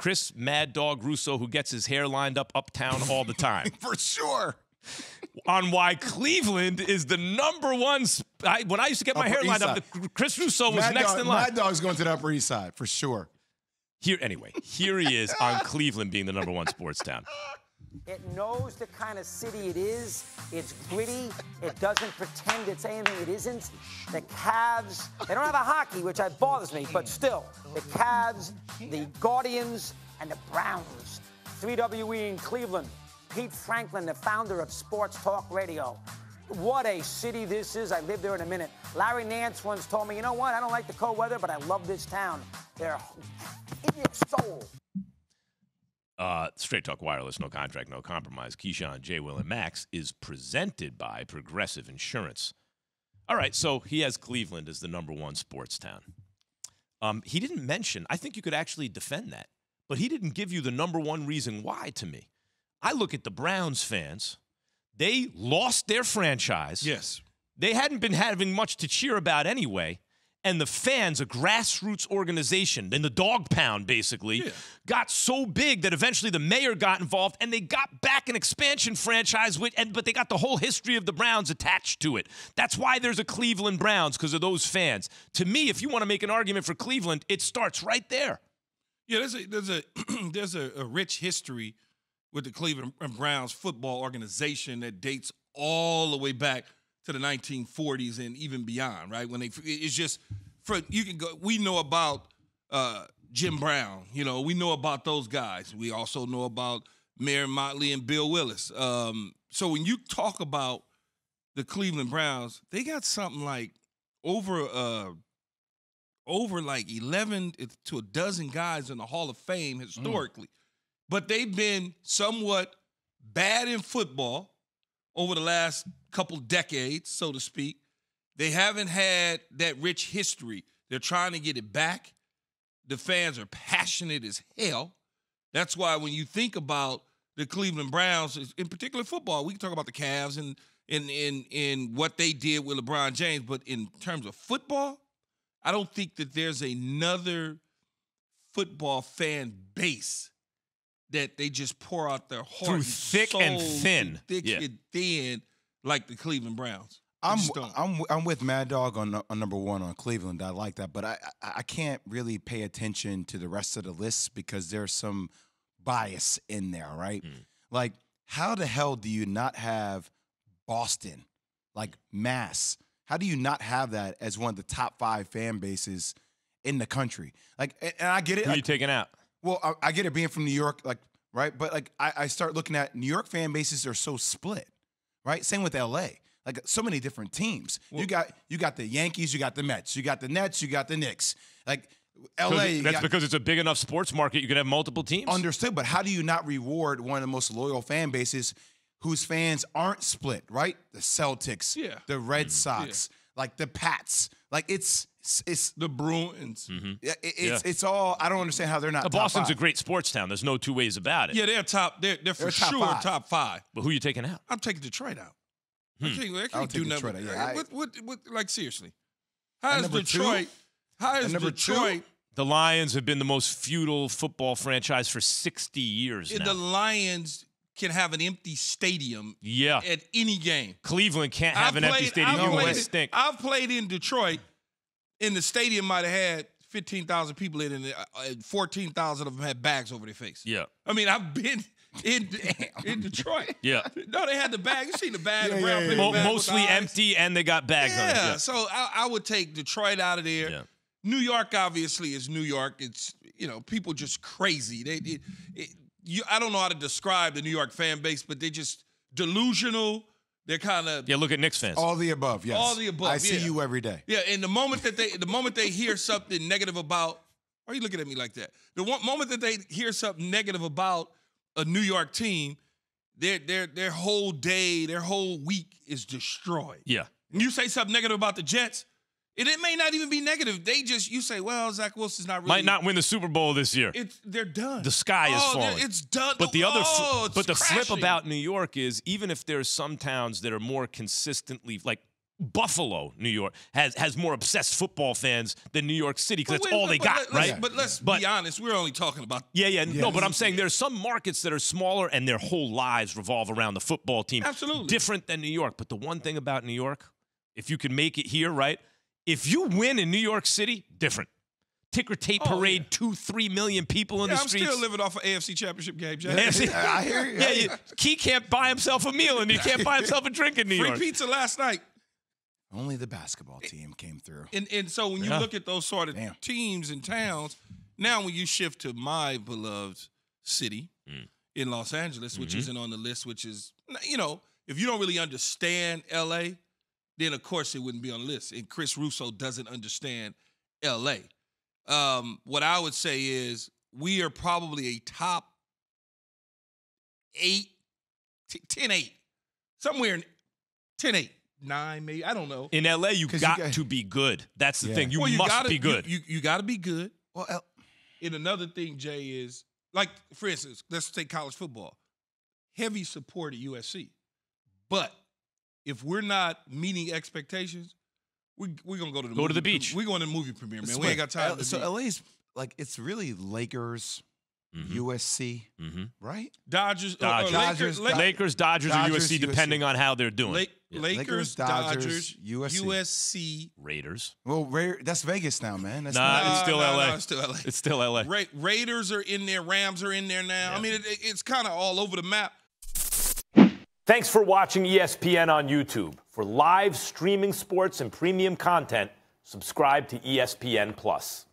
Chris Mad Dog Russo, who gets his hair lined up uptown all the time. For sure. On why Cleveland is the number one. When I used to get my hair lined up, Chris Russo was next in line. Mad Dog's going to the Upper East Side, for sure. Here he is on Cleveland being the number one sports town. It knows the kind of city it is. It's gritty. It doesn't pretend it's anything it isn't. The Cavs, they don't have a hockey, which bothers me, but still, the Cavs, the Guardians, and the Browns. 3WE in Cleveland. Pete Franklin, the founder of Sports Talk Radio. What a city this is. I live there in a minute. Larry Nance once told me, you know what? I don't like the cold weather, but I love this town. They're in its soul. Straight Talk Wireless, no contract, no compromise. Keyshawn, JWill and Max is presented by Progressive Insurance. All right, so he has Cleveland as the number one sports town. He didn't mention, I think you could actually defend that, but he didn't give you the number one reason why to me. I look at the Browns fans. They lost their franchise. Yes. They hadn't been having much to cheer about anyway. And the fans, a grassroots organization, in the dog pound, basically, got so big that eventually the mayor got involved and they got back an expansion franchise, but they got the whole history of the Browns attached to it. That's why there's a Cleveland Browns, because of those fans. To me, if you want to make an argument for Cleveland, it starts right there. Yeah, there's a rich history with the Cleveland Browns football organization that dates all the way back to the 1940s and even beyond, right? It's just we know about Jim Brown, we know about those guys. We also know about Mayor Motley and Bill Willis. So when you talk about the Cleveland Browns, they got something like over like 11 to a dozen guys in the Hall of Fame historically. But they've been somewhat bad in football over the last couple decades, so to speak. They haven't had that rich history. They're trying to get it back. The fans are passionate as hell. That's why when you think about the Cleveland Browns, in particular football, we can talk about the Cavs and what they did with LeBron James, but in terms of football, I don't think that there's another football fan base that they just pour out their heart through thick and thin, and thin, like the Cleveland Browns. I'm with Mad Dog on number one on Cleveland. I like that, but I can't really pay attention to the rest of the list because there's some bias in there, right? Like, how the hell do you not have Boston, like Mass? How do you not have that as one of the top 5 fan bases in the country? Like, and I get it. Who are you taking out? Well, I get it being from New York, like, right? But, like, I start looking at New York fan bases are so split, right? Same with L.A. Like, so many different teams. Well, you got the Yankees, you got the Mets, you got the Nets, you got the Knicks. Like, L.A. That's because it's a big enough sports market you could have multiple teams. Understood, but how do you not reward one of the most loyal fan bases whose fans aren't split, right? The Celtics, the Red Sox, like the Pats. Like, it's the Bruins. It's all. I don't understand how they're not. Boston's top 5. a great sports town. There's no two ways about it. Yeah, they're top. They're for sure top 5. But who are you taking out? I'm taking Detroit out. I can't do nothing. Detroit, yeah. Like, seriously, how is Detroit? How is Detroit? The Lions have been the most feudal football franchise for 60 years now. The Lions can have an empty stadium at any game. Cleveland can't have an empty stadium. I've played in Detroit, and the stadium might have had 15,000 people in it, and 14,000 of them had bags over their face. Yeah. I mean, I've been in Detroit. Yeah. No, they had the bag. You seen the bag, the brown paper bag mostly empty, and they got bags on it. Yeah. So I would take Detroit out of there. Yeah. New York, obviously, is New York. It's, people just crazy. I don't know how to describe the New York fan base, but they're just delusional. They're kind of look at Knicks fans. All the above, yes. All the above. I see you every day. Yeah, and the moment they hear something negative about, why are you looking at me like that? The moment that they hear something negative about a New York team, their whole day, their whole week is destroyed. Yeah. And you say something negative about the Jets, and it may not even be negative. You say, well, Zach Wilson's not really. Might not win the Super Bowl this year. They're done. The sky is falling. It's done. But the crashing. flip about New York is, even if there's some towns that are more consistently, like Buffalo, New York, has more obsessed football fans than New York City because that's all they got, right? But let's be honest. We're only talking about no. But I'm saying there's some markets that are smaller and their whole lives revolve around the football team. Absolutely different than New York. But the one thing about New York, if you can make it here, right? If you win in New York City, different. Ticker tape parade, 2-3 million people in the streets. I'm still living off an AFC Championship game, Jay. I hear you. Key can't buy himself a meal and he can't buy himself a drink in New York. Free pizza last night. Only the basketball team came through. And so when you look at those sort of teams and towns, now when you shift to my beloved city in Los Angeles, which isn't on the list, which is, if you don't really understand L.A., then of course it wouldn't be on the list. And Chris Russo doesn't understand L.A. What I would say is we are probably a top 10-8, somewhere in 10-8. 9, maybe, I don't know. In LA, you got to be good. That's the thing. You must be good. You got to be good. Well, and another thing, Jay, is like, for instance, let's take college football. Heavy support at USC. But if we're not meeting expectations, we're going to go to the beach. We're going to the movie premiere, man. We ain't got time. So LA's like, it's really Lakers, USC, right? Dodgers, Dodgers, or USC, depending on how they're doing. Lakers, Dodgers, USC, Raiders. Well, that's Vegas now, man. It's still LA. It's still LA. It's still LA. Raiders are in there. Rams are in there now. Yeah. I mean, it's kind of all over the map. Thanks for watching ESPN on YouTube. For live streaming sports and premium content, subscribe to ESPN+.